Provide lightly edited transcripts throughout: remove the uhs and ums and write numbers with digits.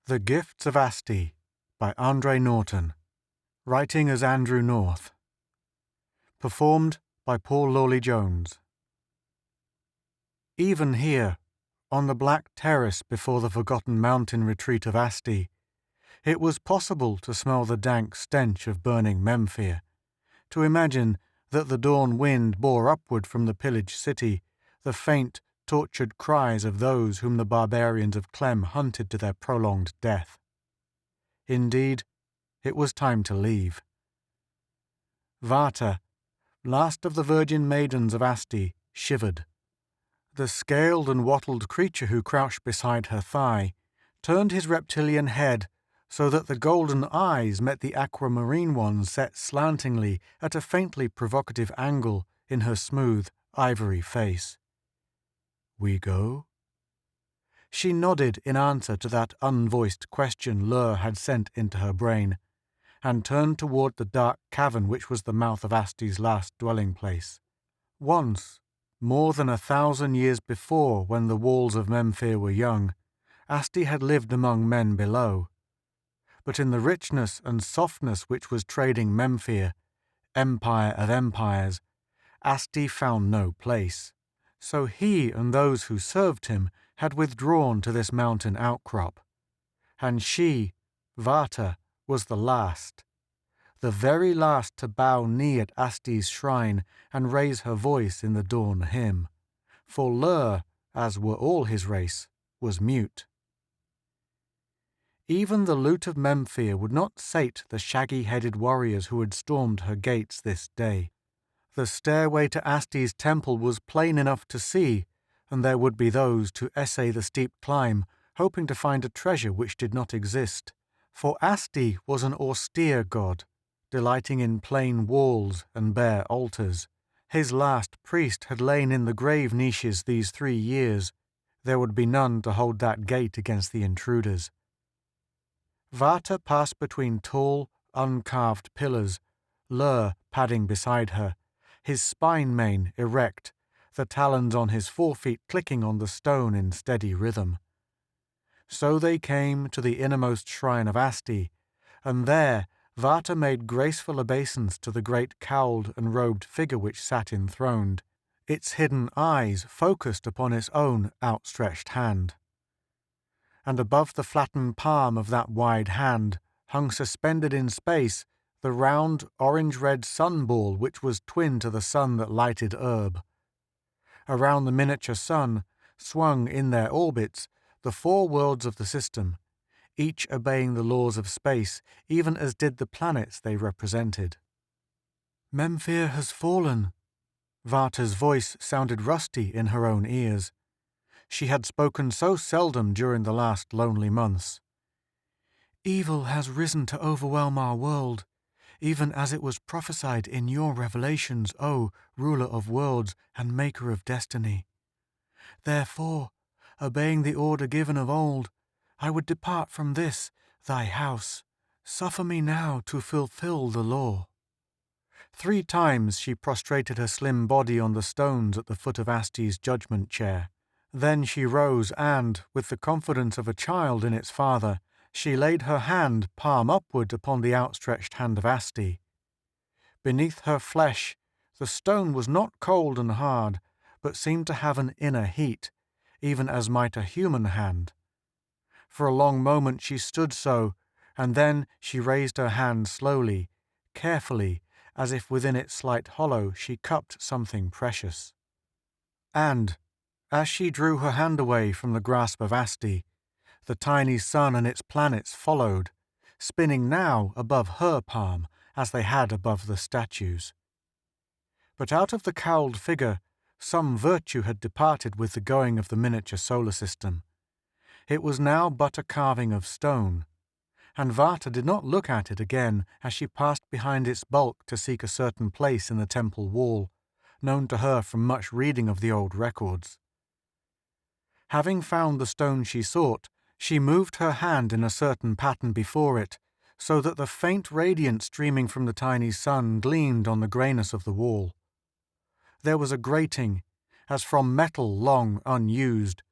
The Gifts of Asti by Andre Norton. Writing as Andrew North. Performed by Paul Lawley-Jones. Even here, on the black terrace before the forgotten mountain retreat of Asti, it was possible to smell the dank stench of burning Memphir, to imagine that the dawn wind bore upward from the pillaged city the faint, tortured cries of those whom the barbarians of Clem hunted to their prolonged death. Indeed, it was time to leave. Vata, last of the virgin maidens of Asti, shivered. The scaled and wattled creature who crouched beside her thigh turned his reptilian head so that the golden eyes met the aquamarine ones set slantingly at a faintly provocative angle in her smooth, ivory face. "We go?" She nodded in answer to that unvoiced question Lur had sent into her brain, and turned toward the dark cavern which was the mouth of Asti's last dwelling-place. Once, more than 1,000 years before, when the walls of Memphir were young, Asti had lived among men below. But in the richness and softness which was trading Memphir, empire of empires, Asti found no place. So he and those who served him had withdrawn to this mountain outcrop. And she, Vata, was the last, the very last to bow knee at Asti's shrine and raise her voice in the dawn hymn. For Lur, as were all his race, was mute. Even the loot of Memphir would not sate the shaggy-headed warriors who had stormed her gates this day. The stairway to Asti's temple was plain enough to see, and there would be those to essay the steep climb, hoping to find a treasure which did not exist. For Asti was an austere god, delighting in plain walls and bare altars. His last priest had lain in the grave niches these 3 years. There would be none to hold that gate against the intruders. Vata passed between tall, uncarved pillars, Lur padding beside her, his spine mane erect, the talons on his forefeet clicking on the stone in steady rhythm. So they came to the innermost shrine of Asti, and there Vata made graceful obeisance to the great cowled and robed figure which sat enthroned, its hidden eyes focused upon its own outstretched hand. And above the flattened palm of that wide hand hung suspended in space the round orange-red sun ball which was twin to the sun that lighted Urb. Around the miniature sun, swung in their orbits, the 4 worlds of the system, each obeying the laws of space, even as did the planets they represented. "Memphir has fallen." Vata's voice sounded rusty in her own ears. She had spoken so seldom during the last lonely months. "Evil has risen to overwhelm our world, even as it was prophesied in your revelations, O ruler of worlds and maker of destiny. Therefore, obeying the order given of old, I would depart from this, thy house. Suffer me now to fulfill the law." 3 times she prostrated her slim body on the stones at the foot of Asti's judgment chair. Then she rose and, with the confidence of a child in its father, she laid her hand palm upward upon the outstretched hand of Asti. Beneath her flesh, the stone was not cold and hard, but seemed to have an inner heat, even as might a human hand. For a long moment she stood so, and then she raised her hand slowly, carefully, as if within its slight hollow she cupped something precious. And, as she drew her hand away from the grasp of Asti, the tiny sun and its planets followed, spinning now above her palm as they had above the statues. But out of the cowled figure, some virtue had departed with the going of the miniature solar system. It was now but a carving of stone, and Vata did not look at it again as she passed behind its bulk to seek a certain place in the temple wall, known to her from much reading of the old records. Having found the stone she sought, she moved her hand in a certain pattern before it, so that the faint radiance streaming from the tiny sun gleamed on the greyness of the wall. There was a grating, as from metal long unused,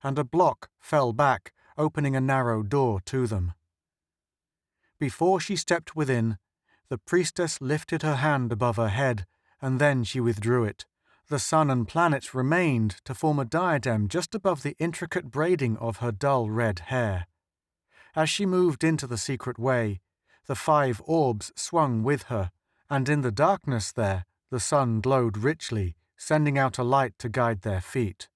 and a block fell back, opening a narrow door to them. Before she stepped within, the priestess lifted her hand above her head, and then she withdrew it. The sun and planets remained to form a diadem just above the intricate braiding of her dull red hair. As she moved into the secret way, the 5 orbs swung with her, and in the darkness there the sun glowed richly, sending out a light to guide their feet.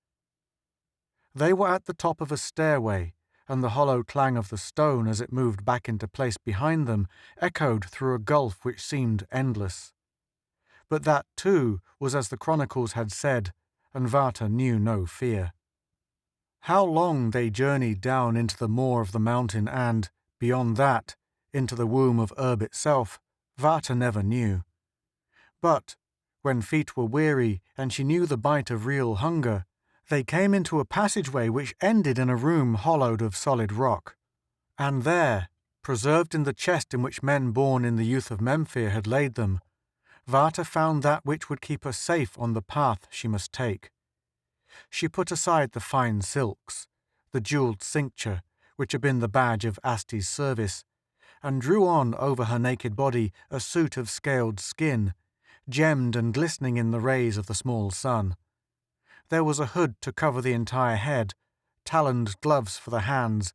They were at the top of a stairway, and the hollow clang of the stone as it moved back into place behind them echoed through a gulf which seemed endless. But that, too, was as the chronicles had said, and Vata knew no fear. How long they journeyed down into the maw of the mountain and, beyond that, into the womb of Urb itself, Vata never knew. But, when feet were weary and she knew the bite of real hunger, they came into a passageway which ended in a room hollowed of solid rock. And there, preserved in the chest in which men born in the youth of Memphir had laid them, Vata found that which would keep her safe on the path she must take. She put aside the fine silks, the jewelled cincture, which had been the badge of Asti's service, and drew on over her naked body a suit of scaled skin, gemmed and glistening in the rays of the small sun. There was a hood to cover the entire head, taloned gloves for the hands,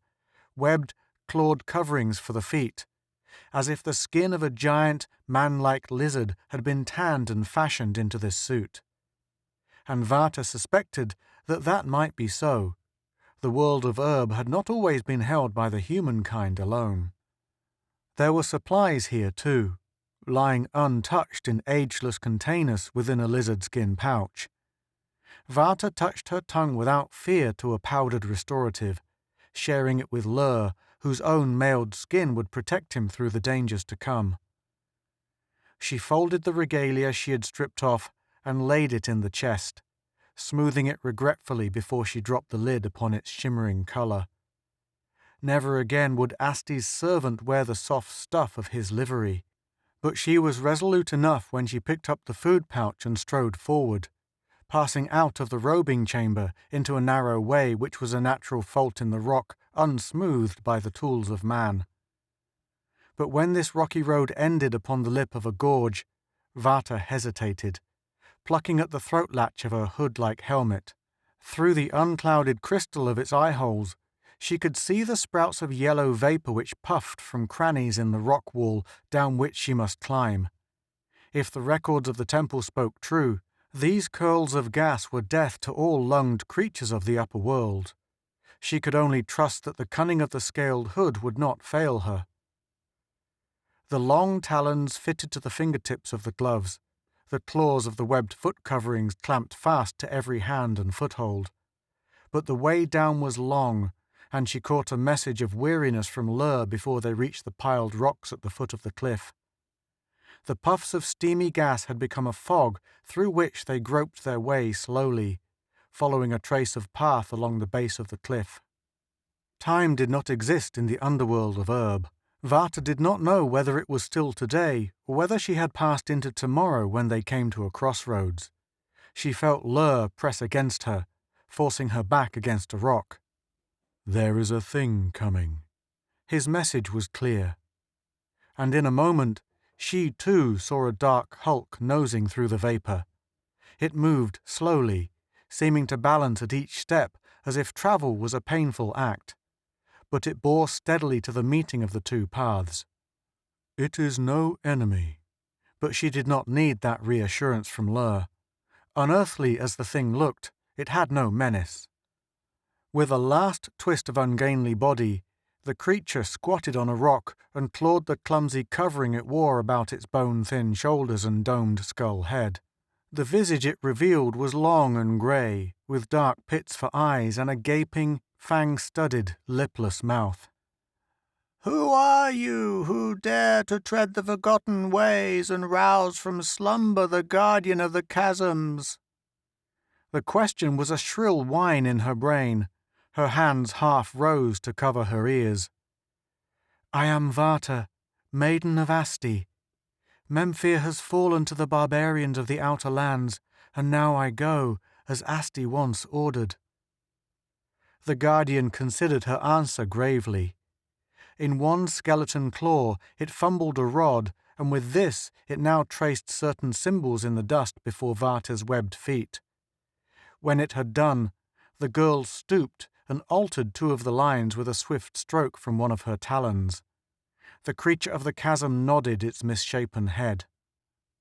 webbed, clawed coverings for the feet, as if the skin of a giant, man-like lizard had been tanned and fashioned into this suit. And Vata suspected that that might be so. The world of Urb had not always been held by the humankind alone. There were supplies here too, lying untouched in ageless containers within a lizard-skin pouch. Vata touched her tongue without fear to a powdered restorative, sharing it with Lur, whose own mailed skin would protect him through the dangers to come. She folded the regalia she had stripped off and laid it in the chest, smoothing it regretfully before she dropped the lid upon its shimmering colour. Never again would Asti's servant wear the soft stuff of his livery, but she was resolute enough when she picked up the food pouch and strode forward, passing out of the robing chamber into a narrow way which was a natural fault in the rock, unsmoothed by the tools of man. But when this rocky road ended upon the lip of a gorge, Vata hesitated, plucking at the throat latch of her hood-like helmet. Through the unclouded crystal of its eye-holes, she could see the sprouts of yellow vapour which puffed from crannies in the rock wall down which she must climb. If the records of the temple spoke true, these curls of gas were death to all lunged creatures of the upper world. She could only trust that the cunning of the scaled hood would not fail her. The long talons fitted to the fingertips of the gloves, the claws of the webbed foot coverings clamped fast to every hand and foothold. But the way down was long, and she caught a message of weariness from Lur before they reached the piled rocks at the foot of the cliff. The puffs of steamy gas had become a fog through which they groped their way slowly, following a trace of path along the base of the cliff. Time did not exist in the underworld of Urb. Vata did not know whether it was still today or whether she had passed into tomorrow when they came to a crossroads. She felt Lur press against her, forcing her back against a rock. "There is a thing coming." His message was clear. And in a moment, she too saw a dark hulk nosing through the vapour. It moved slowly, seeming to balance at each step as if travel was a painful act. But it bore steadily to the meeting of the two paths. It is no enemy, but she did not need that reassurance from Lur. Unearthly as the thing looked, it had no menace. With a last twist of ungainly body, the creature squatted on a rock and clawed the clumsy covering it wore about its bone-thin shoulders and domed skull head. The visage it revealed was long and grey, with dark pits for eyes and a gaping, fang-studded, lipless mouth. "Who are you who dare to tread the forgotten ways and rouse from slumber the guardian of the chasms?" The question was a shrill whine in her brain. Her hands half rose to cover her ears. "I am Vata, maiden of Asti. Memphir has fallen to the barbarians of the outer lands, and now I go, as Asti once ordered." The guardian considered her answer gravely. In one skeleton claw it fumbled a rod, and with this it now traced certain symbols in the dust before Varta's webbed feet. When it had done, the girl stooped and altered two of the lines with a swift stroke from one of her talons. The creature of the chasm nodded its misshapen head.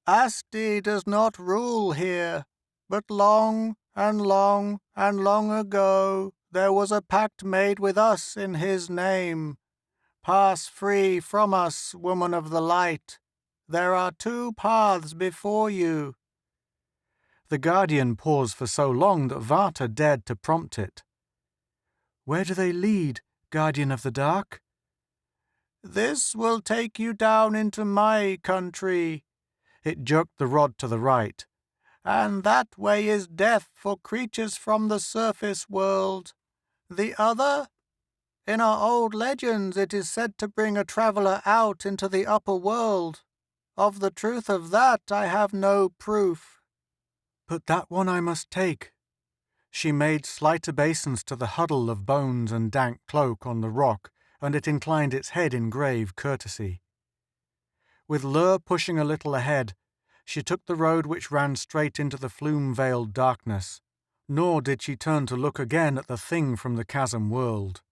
"Asti does not rule here, but long and long and long ago there was a pact made with us in his name. Pass free from us, woman of the light. There are two paths before you." The guardian paused for so long that Varta dared to prompt it. "Where do they lead, guardian of the dark?" "This will take you down into my country." It jerked the rod to the right. "And that way is death for creatures from the surface world. The other? In our old legends it is said to bring a traveller out into the upper world. Of the truth of that I have no proof." "But that one I must take." She made slight obeisance to the huddle of bones and dank cloak on the rock, and it inclined its head in grave courtesy. With Lur pushing a little ahead, she took the road which ran straight into the flume-veiled darkness, nor did she turn to look again at the thing from the chasm world.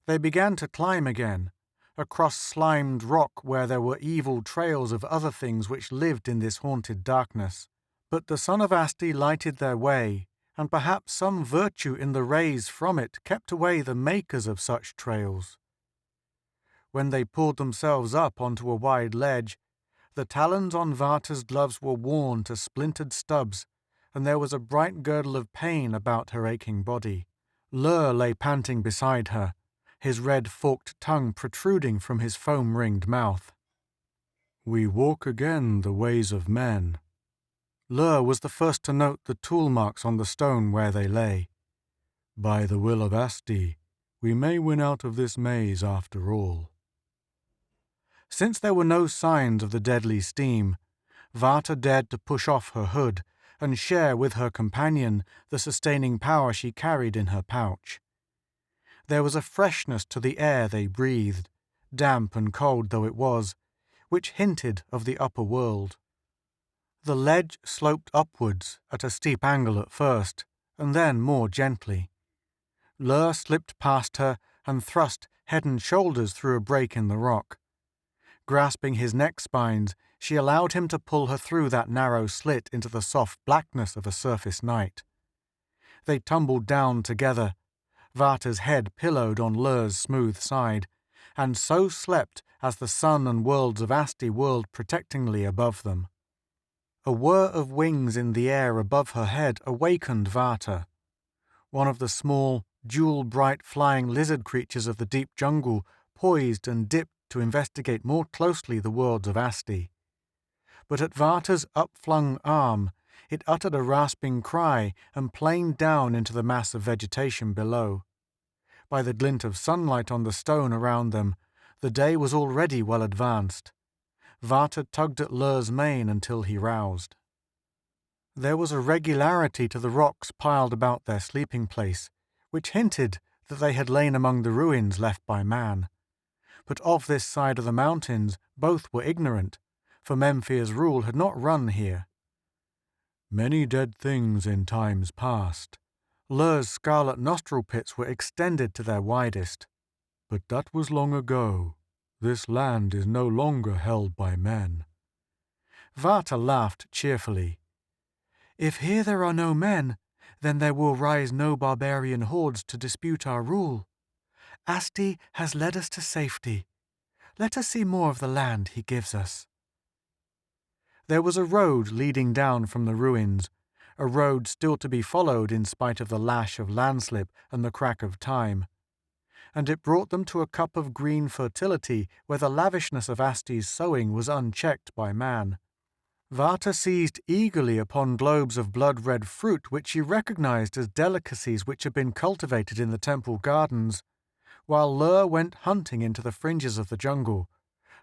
They began to climb again, across slimed rock where there were evil trails of other things which lived in this haunted darkness. But the son of Asti lighted their way, and perhaps some virtue in the rays from it kept away the makers of such trails. When they pulled themselves up onto a wide ledge, the talons on Varta's gloves were worn to splintered stubs, and there was a bright girdle of pain about her aching body. Lur lay panting beside her, his red forked tongue protruding from his foam-ringed mouth. "We walk again the ways of men." Lur was the first to note the tool marks on the stone where they lay. "By the will of Asti, we may win out of this maze after all." Since there were no signs of the deadly steam, Varta dared to push off her hood and share with her companion the sustaining power she carried in her pouch. There was a freshness to the air they breathed, damp and cold though it was, which hinted of the upper world. The ledge sloped upwards at a steep angle at first, and then more gently. Lur slipped past her and thrust head and shoulders through a break in the rock. Grasping his neck spines, she allowed him to pull her through that narrow slit into the soft blackness of a surface night. They tumbled down together, Varta's head pillowed on Lur's smooth side, and so slept as the sun and worlds of Asti whirled protectingly above them. A whir of wings in the air above her head awakened Varta. One of the small, jewel-bright flying lizard creatures of the deep jungle poised and dipped to investigate more closely the worlds of Asti. But at Varta's upflung arm, it uttered a rasping cry and planed down into the mass of vegetation below. By the glint of sunlight on the stone around them, the day was already well advanced. Varta tugged at Lur's mane until he roused. There was a regularity to the rocks piled about their sleeping place, which hinted that they had lain among the ruins left by man. But of this side of the mountains both were ignorant, for Memphir's rule had not run here. Many dead things in times past. Lur's scarlet nostril pits were extended to their widest. But that was long ago. This land is no longer held by men. Varta laughed cheerfully. "If here there are no men, then there will rise no barbarian hordes to dispute our rule. Asti has led us to safety. Let us see more of the land he gives us." There was a road leading down from the ruins, a road still to be followed in spite of the lash of landslip and the crack of time. And it brought them to a cup of green fertility where the lavishness of Asti's sowing was unchecked by man. Varta seized eagerly upon globes of blood-red fruit which she recognized as delicacies which had been cultivated in the temple gardens, while Lur went hunting into the fringes of the jungle,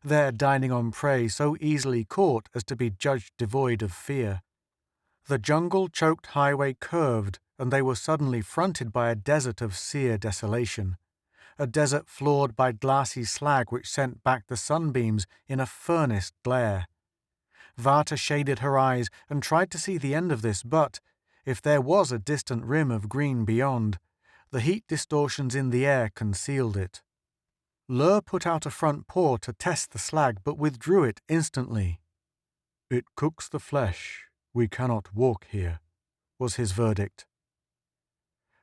there dining on prey so easily caught as to be judged devoid of fear. The jungle-choked highway curved, and they were suddenly fronted by a desert of sere desolation, a desert floored by glassy slag which sent back the sunbeams in a furnace glare. Vata shaded her eyes and tried to see the end of this, but, if there was a distant rim of green beyond, the heat distortions in the air concealed it. Lur put out a front paw to test the slag, but withdrew it instantly. "It cooks the flesh. We cannot walk here," was his verdict.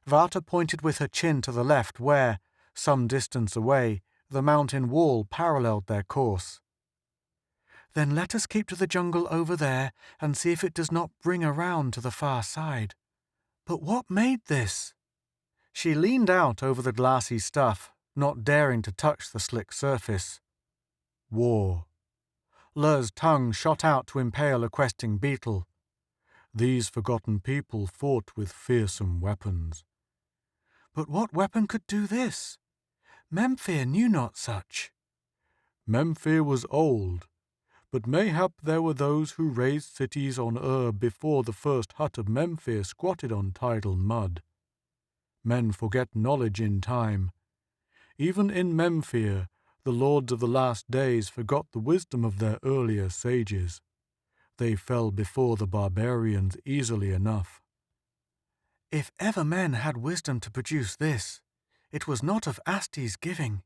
Vata pointed with her chin to the left where, some distance away, the mountain wall paralleled their course. "Then let us keep to the jungle over there and see if it does not bring around to the far side. But what made this?" She leaned out over the glassy stuff, not daring to touch the slick surface. "War." Lur's tongue shot out to impale a questing beetle. "These forgotten people fought with fearsome weapons." "But what weapon could do this? Memphir knew not such." "Memphir was old, but mayhap there were those who raised cities on before the first hut of Memphir squatted on tidal mud. Men forget knowledge in time. Even in Memphir, the lords of the last days forgot the wisdom of their earlier sages. They fell before the barbarians easily enough." "If ever men had wisdom to produce this, it was not of Asti's giving."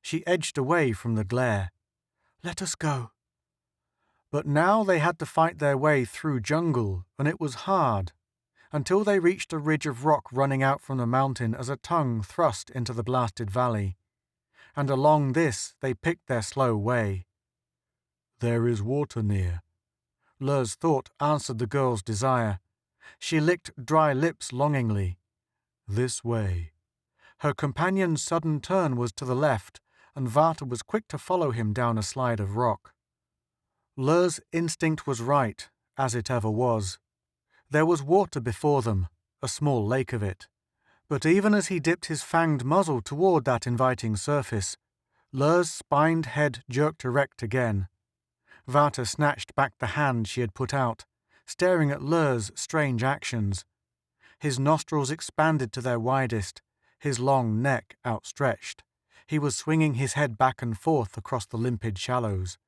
She edged away from the glare. "Let us go." But now they had to fight their way through jungle, and it was hard, until they reached a ridge of rock running out from the mountain as a tongue thrust into the blasted valley, and along this they picked their slow way. "There is water near." Lur's thought answered the girl's desire. She licked dry lips longingly. "This way." Her companion's sudden turn was to the left, and Vata was quick to follow him down a slide of rock. Lur's instinct was right, as it ever was. There was water before them, a small lake of it. But even as he dipped his fanged muzzle toward that inviting surface, Lur's spined head jerked erect again. Vata snatched back the hand she had put out, staring at Lur's strange actions. His nostrils expanded to their widest, his long neck outstretched. He was swinging his head back and forth across the limpid shallows.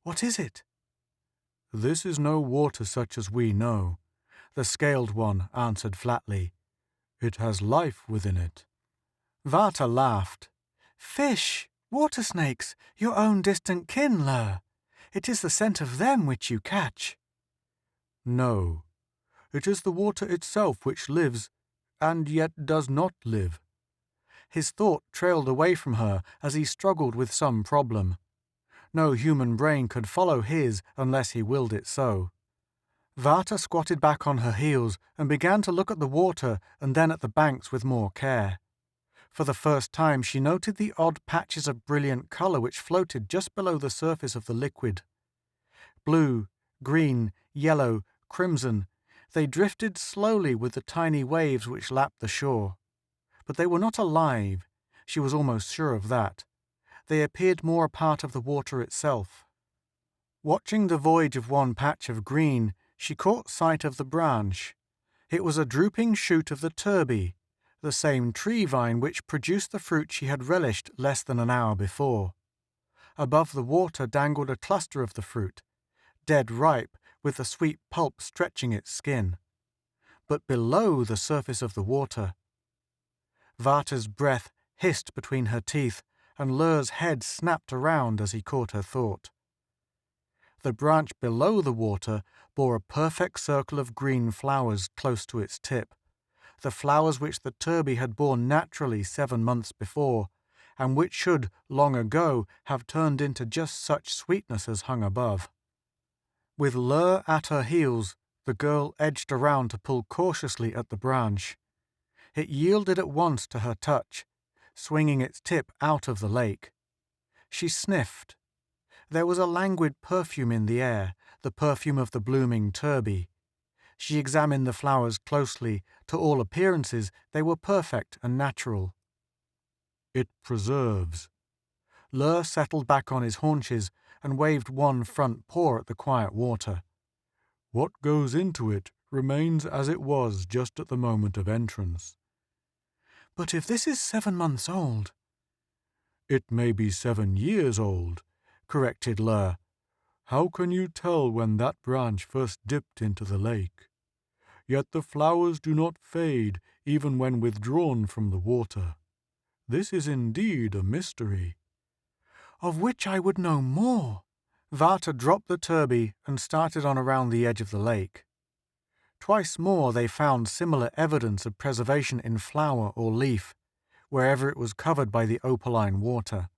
"What is it?" "This is no water such as we know," the scaled one answered flatly. "It has life within it." Vata laughed. "Fish, water snakes, your own distant kin, Lur. It is the scent of them which you catch." "No, it is the water itself which lives, and yet does not live." His thought trailed away from her as he struggled with some problem. No human brain could follow his unless he willed it so. Vata squatted back on her heels and began to look at the water and then at the banks with more care. For the first time she noted the odd patches of brilliant color which floated just below the surface of the liquid. Blue, green, yellow, crimson, they drifted slowly with the tiny waves which lapped the shore. But they were not alive, she was almost sure of that. They appeared more a part of the water itself. Watching the voyage of one patch of green, she caught sight of the branch. It was a drooping shoot of the turbie, the same tree vine which produced the fruit she had relished less than an hour before. Above the water dangled a cluster of the fruit, dead ripe, with the sweet pulp stretching its skin. But below the surface of the water, Vata's breath hissed between her teeth, and Lur's head snapped around as he caught her thought. The branch below the water bore a perfect circle of green flowers close to its tip, the flowers which the turbie had borne naturally 7 months before, and which should, long ago, have turned into just such sweetness as hung above. With Lur at her heels, the girl edged around to pull cautiously at the branch. It yielded at once to her touch, swinging its tip out of the lake. She sniffed. There was a languid perfume in the air, the perfume of the blooming turbie. She examined the flowers closely. To all appearances, they were perfect and natural. "It preserves." Lur settled back on his haunches and waved one front paw at the quiet water. "What goes into it remains as it was just at the moment of entrance. But if this is 7 months old— It may be 7 years old, corrected Ler. How can you tell when that branch first dipped into the lake? Yet the flowers do not fade even when withdrawn from the water. This is indeed a mystery. Of which I would know more. Vata dropped the turbie and started on around the edge of the lake. Twice more they found similar evidence of preservation in flower or leaf, wherever it was covered by the opaline water.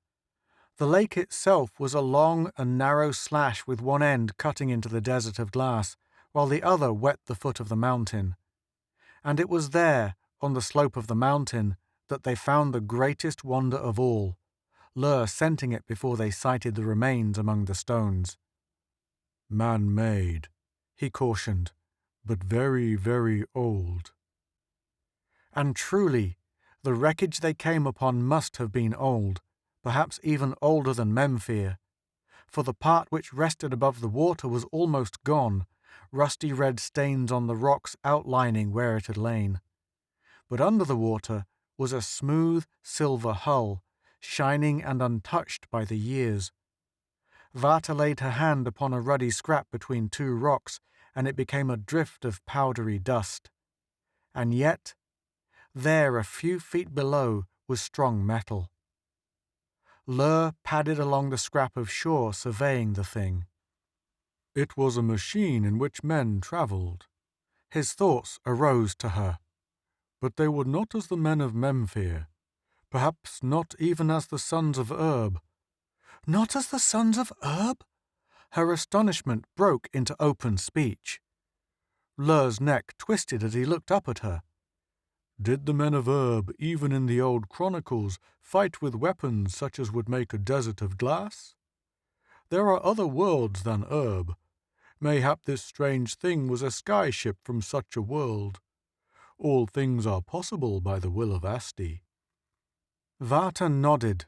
The lake itself was a long and narrow slash with one end cutting into the desert of glass, while the other wet the foot of the mountain. And it was there, on the slope of the mountain, that they found the greatest wonder of all, Ler scenting it before they sighted the remains among the stones. Man-made, he cautioned, but very, very old. And truly, the wreckage they came upon must have been old, perhaps even older than Memphir, for the part which rested above the water was almost gone, rusty red stains on the rocks outlining where it had lain. But under the water was a smooth silver hull, shining and untouched by the years. Vata laid her hand upon a ruddy scrap between two rocks, and it became a drift of powdery dust. And yet, there a few feet below was strong metal. Ler padded along the scrap of shore, surveying the thing. It was a machine in which men travelled. His thoughts arose to her. But they were not as the men of Memphir, perhaps not even as the sons of Erb. Not as the sons of Erb? Her astonishment broke into open speech. Ler's neck twisted as he looked up at her. Did the men of Erb, even in the old chronicles, fight with weapons such as would make a desert of glass? There are other worlds than Erb. Mayhap this strange thing was a sky ship from such a world. All things are possible by the will of Asti. Vata nodded.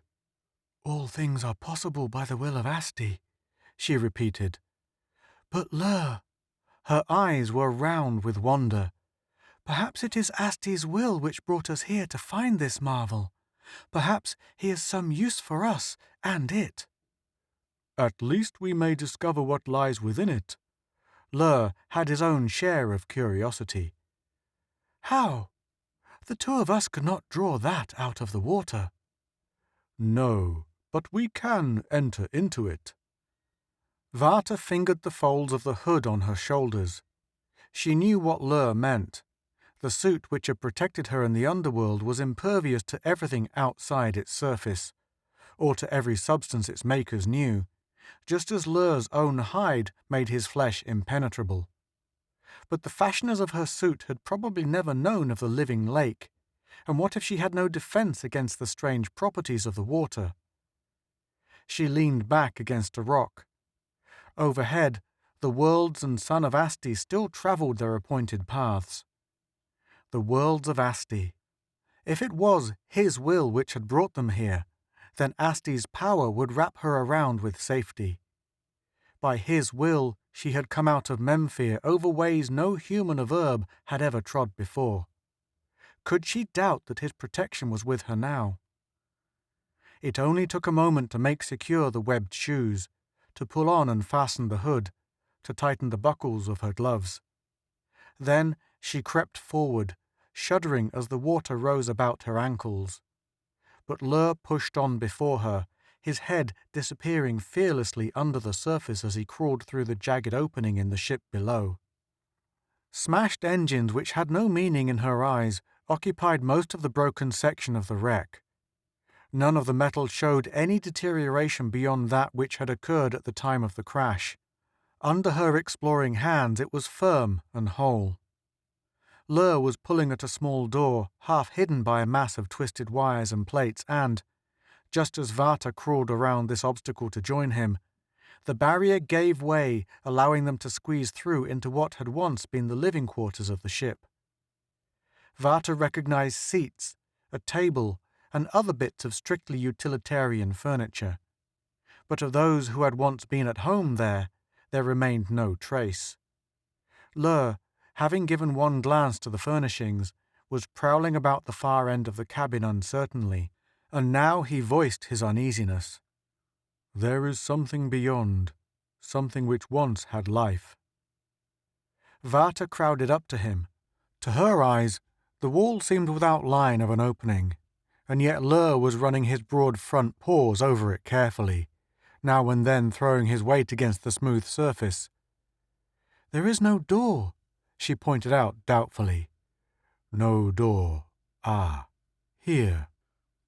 All things are possible by the will of Asti, she repeated. But Ler, her eyes were round with wonder. Perhaps it is Asti's will which brought us here to find this marvel. Perhaps he has some use for us and it. At least we may discover what lies within it. Ler had his own share of curiosity. How? The two of us could not draw that out of the water. No, but we can enter into it. Vata fingered the folds of the hood on her shoulders. She knew what Ler meant. The suit which had protected her in the underworld was impervious to everything outside its surface, or to every substance its makers knew, just as Ler's own hide made his flesh impenetrable. But the fashioners of her suit had probably never known of the living lake, and what if she had no defense against the strange properties of the water? She leaned back against a rock. Overhead, the worlds and son of Asti still travelled their appointed paths. The worlds of Asti. If it was his will which had brought them here, then Asti's power would wrap her around with safety. By his will she had come out of Memphir over ways no human of Erb had ever trod before. Could she doubt that his protection was with her now? It only took a moment to make secure the webbed shoes, to pull on and fasten the hood, to tighten the buckles of her gloves. Then she crept forward, shuddering as the water rose about her ankles. But Ler pushed on before her, his head disappearing fearlessly under the surface as he crawled through the jagged opening in the ship below. Smashed engines which had no meaning in her eyes occupied most of the broken section of the wreck. None of the metal showed any deterioration beyond that which had occurred at the time of the crash. Under her exploring hands it was firm and whole. Ler was pulling at a small door, half hidden by a mass of twisted wires and plates, and, just as Vata crawled around this obstacle to join him, the barrier gave way, allowing them to squeeze through into what had once been the living quarters of the ship. Vata recognized seats, a table, and other bits of strictly utilitarian furniture. But of those who had once been at home there remained no trace. Ler having given one glance to the furnishings, was prowling about the far end of the cabin uncertainly, and now he voiced his uneasiness. "There is something beyond, something which once had life." Vata crowded up to him. To her eyes, the wall seemed without line of an opening, and yet Lur was running his broad front paws over it carefully, now and then throwing his weight against the smooth surface. "There is no door," she pointed out doubtfully. "No door. Ah, here."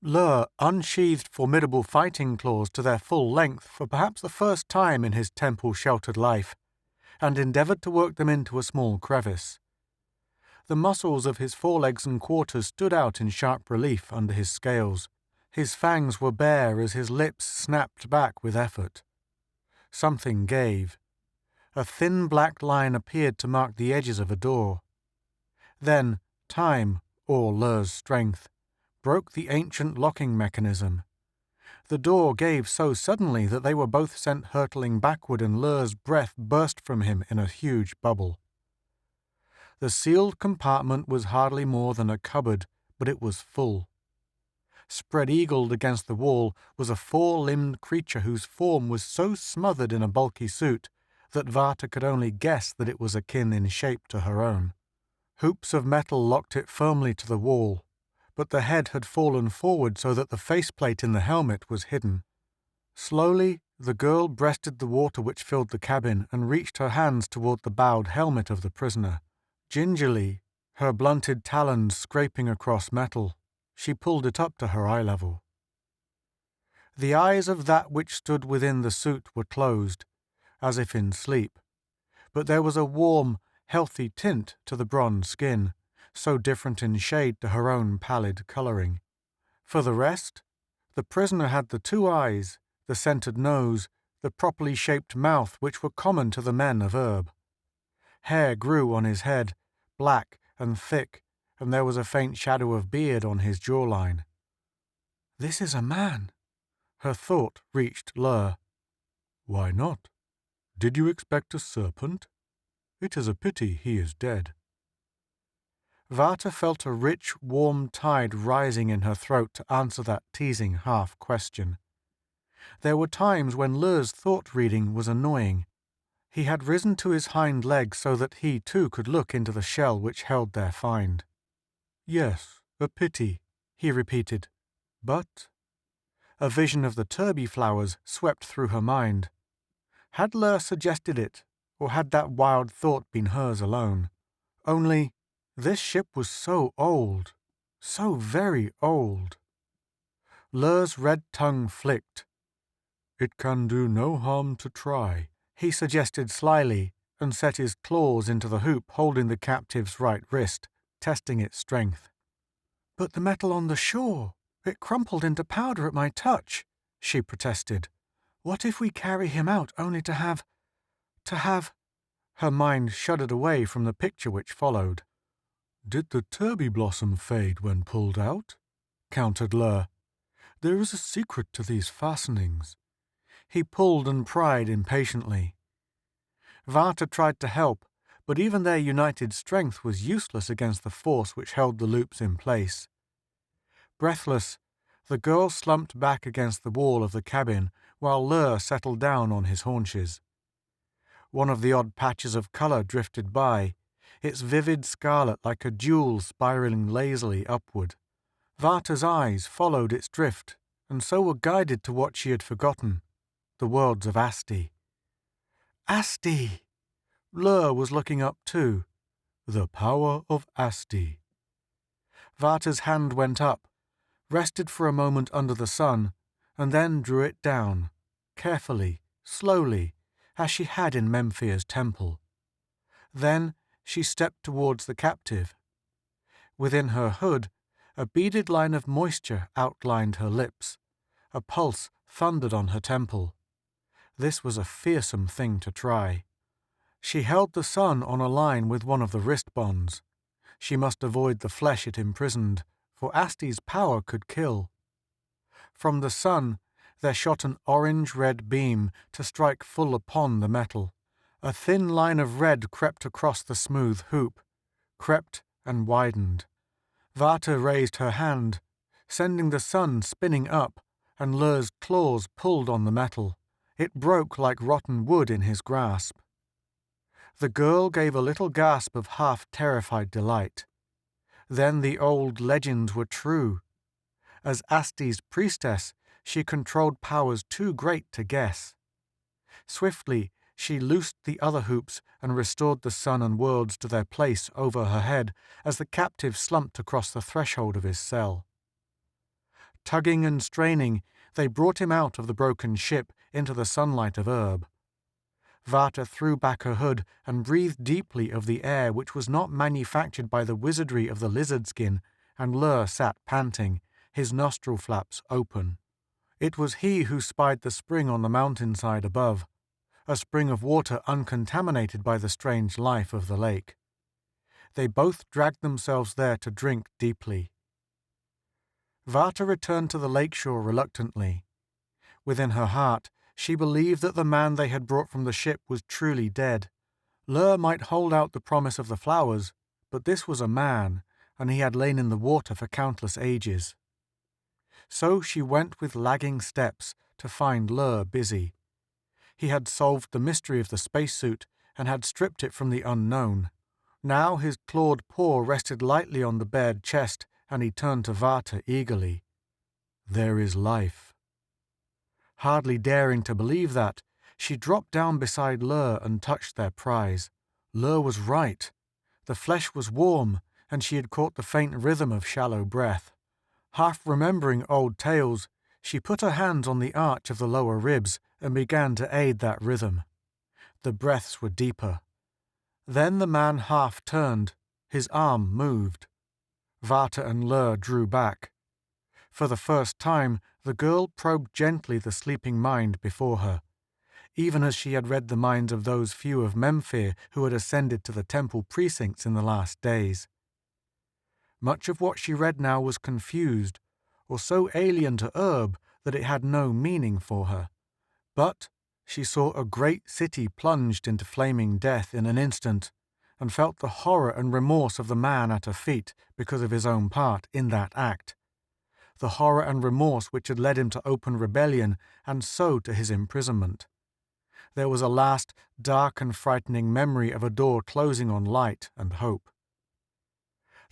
Lur unsheathed formidable fighting claws to their full length for perhaps the first time in his temple-sheltered life, and endeavoured to work them into a small crevice. The muscles of his forelegs and quarters stood out in sharp relief under his scales. His fangs were bare as his lips snapped back with effort. Something gave. A thin black line appeared to mark the edges of a door. Then time, or Lur's strength, broke the ancient locking mechanism. The door gave so suddenly that they were both sent hurtling backward, and Lur's breath burst from him in a huge bubble. The sealed compartment was hardly more than a cupboard, but it was full. Spread-eagled against the wall was a four-limbed creature whose form was so smothered in a bulky suit that Vata could only guess that it was akin in shape to her own. Hoops of metal locked it firmly to the wall, but the head had fallen forward so that the faceplate in the helmet was hidden. Slowly, the girl breasted the water which filled the cabin and reached her hands toward the bowed helmet of the prisoner. Gingerly, her blunted talons scraping across metal, she pulled it up to her eye level. The eyes of that which stood within the suit were closed, as if in sleep, but there was a warm, healthy tint to the bronze skin, so different in shade to her own pallid colouring. For the rest, the prisoner had the two eyes, the centred nose, the properly shaped mouth which were common to the men of Erb. Hair grew on his head, black and thick, and there was a faint shadow of beard on his jawline. "This is a man." Her thought reached Lur. "Why not? Did you expect a serpent? It is a pity he is dead." Vata felt a rich, warm tide rising in her throat to answer that teasing half-question. There were times when Lur's thought-reading was annoying. He had risen to his hind legs so that he too could look into the shell which held their find. "Yes, a pity," he repeated. "But—" A vision of the Turby flowers swept through her mind. Had Lur suggested it, or had that wild thought been hers alone? Only, this ship was so old, so very old. Lur's red tongue flicked. "It can do no harm to try," he suggested slyly, and set his claws into the hoop holding the captive's right wrist, testing its strength. "But the metal on the shore, it crumpled into powder at my touch," she protested. "What if we carry him out only to have... Her mind shuddered away from the picture which followed. "Did the Turby blossom fade when pulled out?" countered Lur. "There is a secret to these fastenings." He pulled and pried impatiently. Vata tried to help, but even their united strength was useless against the force which held the loops in place. Breathless, the girl slumped back against the wall of the cabin while Lur settled down on his haunches. One of the odd patches of colour drifted by, its vivid scarlet like a jewel spiralling lazily upward. Vata's eyes followed its drift, and so were guided to what she had forgotten, the worlds of Asti. Asti! Lur was looking up too. The power of Asti. Vata's hand went up, rested for a moment under the sun, and then drew it down, carefully, slowly, as she had in Memphia's temple. Then she stepped towards the captive. Within her hood, a beaded line of moisture outlined her lips. A pulse thundered on her temple. This was a fearsome thing to try. She held the sun on a line with one of the wrist bonds. She must avoid the flesh it imprisoned, for Asti's power could kill. From the sun there shot an orange-red beam to strike full upon the metal. A thin line of red crept across the smooth hoop, crept and widened. Vata raised her hand, sending the sun spinning up, and Lur's claws pulled on the metal. It broke like rotten wood in his grasp. The girl gave a little gasp of half-terrified delight. Then the old legends were true. As Asti's priestess, she controlled powers too great to guess. Swiftly, she loosed the other hoops and restored the sun and worlds to their place over her head as the captive slumped across the threshold of his cell. Tugging and straining, they brought him out of the broken ship into the sunlight of Urb. Vata threw back her hood and breathed deeply of the air which was not manufactured by the wizardry of the lizard skin, and Lur sat panting, his nostril flaps open. It was he who spied the spring on the mountainside above, a spring of water uncontaminated by the strange life of the lake. They both dragged themselves there to drink deeply. Vata returned to the lakeshore reluctantly. Within her heart, she believed that the man they had brought from the ship was truly dead. Lur might hold out the promise of the flowers, but this was a man, and he had lain in the water for countless ages. So she went with lagging steps to find Lur busy. He had solved the mystery of the spacesuit and had stripped it from the unknown. Now his clawed paw rested lightly on the bared chest, and he turned to Vata eagerly. "There is life." Hardly daring to believe that, she dropped down beside Lur and touched their prize. Lur was right. The flesh was warm, and she had caught the faint rhythm of shallow breath. Half remembering old tales, she put her hands on the arch of the lower ribs and began to aid that rhythm. The breaths were deeper. Then the man half turned, his arm moved. Vata and Lur drew back. For the first time, the girl probed gently the sleeping mind before her, even as she had read the minds of those few of Memphir who had ascended to the temple precincts in the last days. Much of what she read now was confused, or so alien to Urb that it had no meaning for her. But she saw a great city plunged into flaming death in an instant, and felt the horror and remorse of the man at her feet because of his own part in that act. The horror and remorse which had led him to open rebellion and so to his imprisonment. There was a last dark and frightening memory of a door closing on light and hope.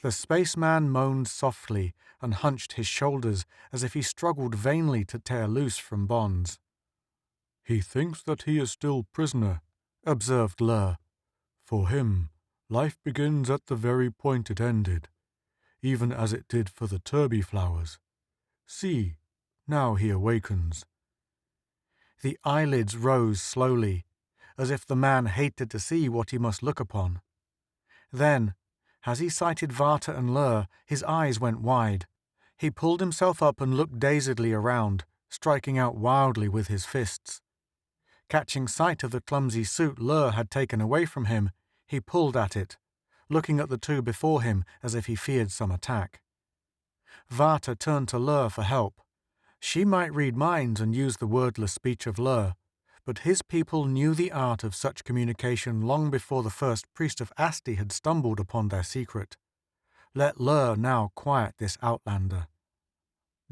The spaceman moaned softly and hunched his shoulders as if he struggled vainly to tear loose from bonds. "He thinks that he is still prisoner," observed Lur. "For him, life begins at the very point it ended, even as it did for the Turby flowers. See, now he awakens." The eyelids rose slowly, as if the man hated to see what he must look upon. Then, as he sighted Vata and Lur, his eyes went wide. He pulled himself up and looked dazedly around, striking out wildly with his fists. Catching sight of the clumsy suit Lur had taken away from him, he pulled at it, looking at the two before him as if he feared some attack. Vata turned to Lur for help. She might read minds and use the wordless speech of Lur, but his people knew the art of such communication long before the first priest of Asti had stumbled upon their secret. Let Lur now quiet this outlander.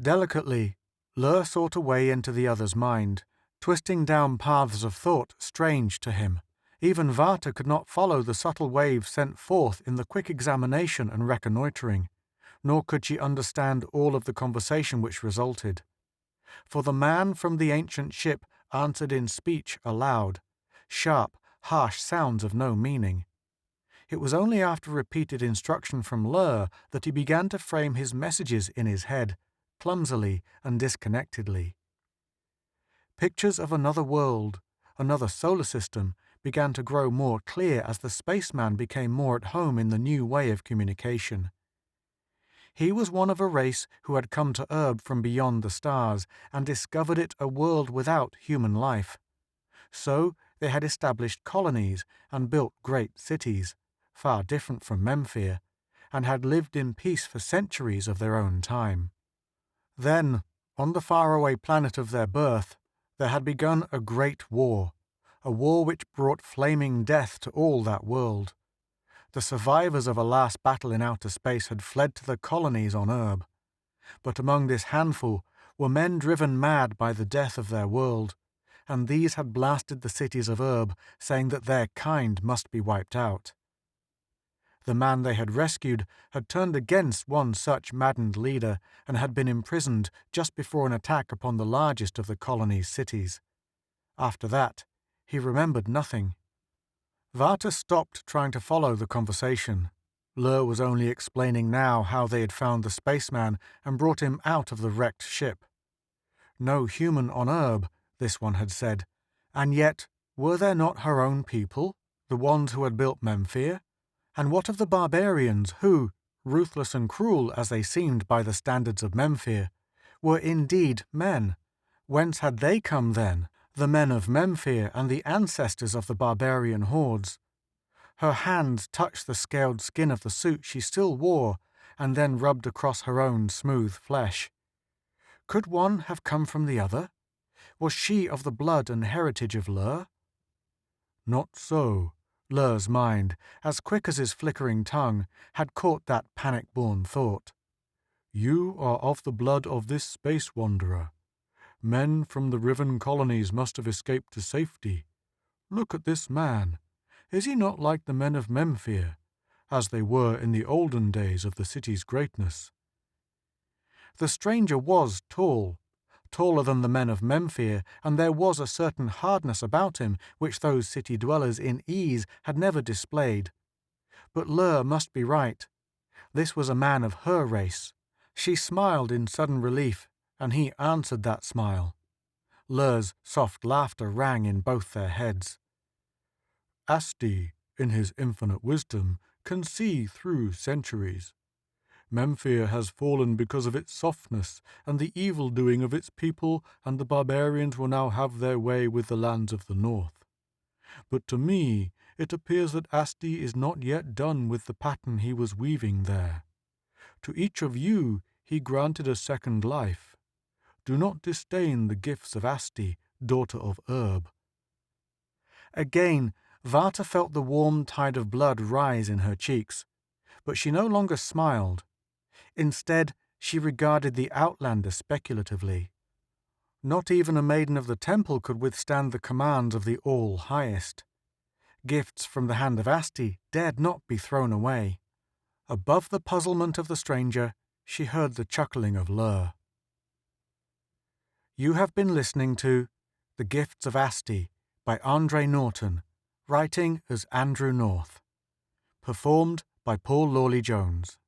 Delicately, Lur sought a way into the other's mind, twisting down paths of thought strange to him. Even Vata could not follow the subtle waves sent forth in the quick examination and reconnoitering, nor could she understand all of the conversation which resulted. For the man from the ancient ship answered in speech aloud, sharp, harsh sounds of no meaning. It was only after repeated instruction from Lur that he began to frame his messages in his head, clumsily and disconnectedly. Pictures of another world, another solar system, began to grow more clear as the spaceman became more at home in the new way of communication. He was one of a race who had come to Urb from beyond the stars and discovered it a world without human life. So they had established colonies and built great cities, far different from Memphir, and had lived in peace for centuries of their own time. Then, on the faraway planet of their birth, there had begun a great war, a war which brought flaming death to all that world. The survivors of a last battle in outer space had fled to the colonies on Erb. But among this handful were men driven mad by the death of their world, and these had blasted the cities of Erb, saying that their kind must be wiped out. The man they had rescued had turned against one such maddened leader and had been imprisoned just before an attack upon the largest of the colony's cities. After that, he remembered nothing. Vata stopped trying to follow the conversation. Lur was only explaining now how they had found the spaceman and brought him out of the wrecked ship. No human on Erb, this one had said, and yet were there not her own people, the ones who had built Memphir? And what of the barbarians who, ruthless and cruel as they seemed by the standards of Memphir, were indeed men? Whence had they come then, the men of Memphir and the ancestors of the barbarian hordes? Her hands touched the scaled skin of the suit she still wore and then rubbed across her own smooth flesh. Could one have come from the other? Was she of the blood and heritage of Lur? Not so. Lur's mind, as quick as his flickering tongue, had caught that panic-born thought. You are of the blood of this space wanderer. Men from the Riven colonies must have escaped to safety. Look at this man. Is he not like the men of Memphir, as they were in the olden days of the city's greatness? The stranger was tall, taller than the men of Memphir, and there was a certain hardness about him which those city dwellers in ease had never displayed. But Lur must be right. This was a man of her race. She smiled in sudden relief, and he answered that smile. Lur's soft laughter rang in both their heads. Asti, in his infinite wisdom, can see through centuries. Memphir has fallen because of its softness and the evil-doing of its people, and the barbarians will now have their way with the lands of the north. But to me, it appears that Asti is not yet done with the pattern he was weaving there. To each of you he granted a second life. Do not disdain the gifts of Asti, daughter of Erb. Again, Vata felt the warm tide of blood rise in her cheeks, but she no longer smiled. Instead, she regarded the outlander speculatively. Not even a maiden of the temple could withstand the commands of the All-Highest. Gifts from the hand of Asti dared not be thrown away. Above the puzzlement of the stranger, she heard the chuckling of Lur. You have been listening to The Gifts of Asti by Andre Norton, writing as Andrew North. Performed by Paul Lawley Jones.